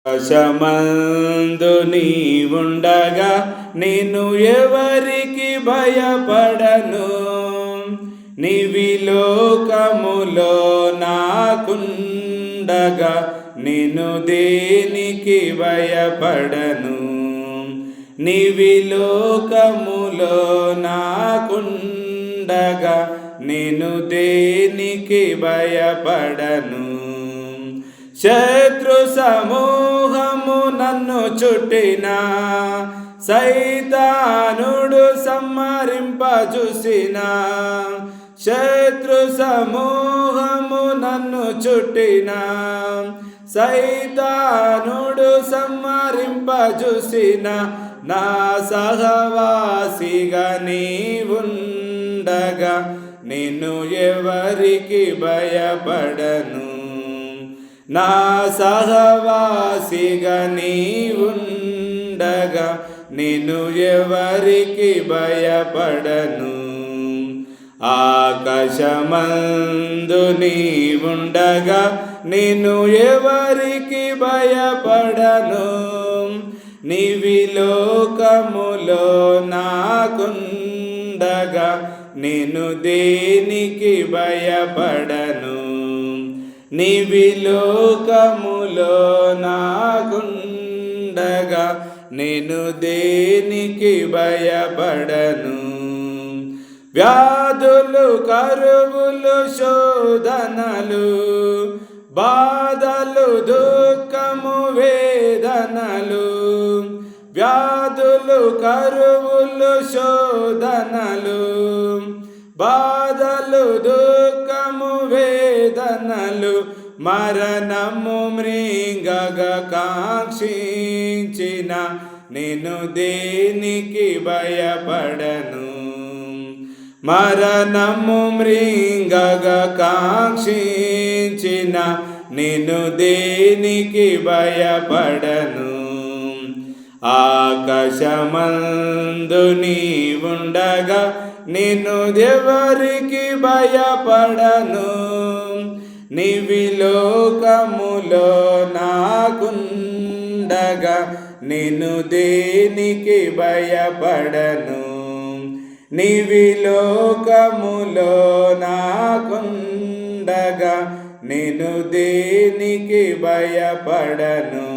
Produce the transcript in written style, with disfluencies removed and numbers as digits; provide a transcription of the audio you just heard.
ఆకాశమందు నీవుండగా నేను ఎవరికి భయపడను. నీవిలోకములో నాకుండగా నేను దేనికి భయపడను. నీవిలోకములో నాకుండగా నేను దేనికి భయపడను. శత్రు సమూహము నన్ను చుట్టిన, సైతానుడు సంహరింపజూసిన. శత్రు సమూహము నన్ను చుట్టిన, సైతానుడు సంహరింపజూసిన. నా సహవాసిగా నీవుండగా నేను ఎవరికి భయపడను. నా సహవాసిగా నీవుండగా నేను ఎవరికి భయపడను. ఆకాశమందు నీవుండగా నేను ఎవరికి భయపడను. నీవిలోకములో నాకుండగా నేను దేనికి భయపడను. నీవిలోకములో నాకుండగా నేను దేనికి భయపడను. వ్యాధులు, కరువులు, శోధనలు, బాధలు, దుఃఖము, వేదనలు. వ్యాధులు, కరువులు, శోధనలు, బాధలు, దుఃఖము, వేదనలు. మరణము మృంగగా కాంక్షించిన నేను దేనికి భయపడను. మరణము మృంగగా కాంక్షించిన నేను దేనికి భయపడను. ఆకాశమందు నీవుండగా నేను ఎవరికి భయపడను. నీవిలోకములో నాకుండగా నేను దేనికి భయపడను. నీవిలోకములో నాకుండగా నేను దేనికి భయపడను.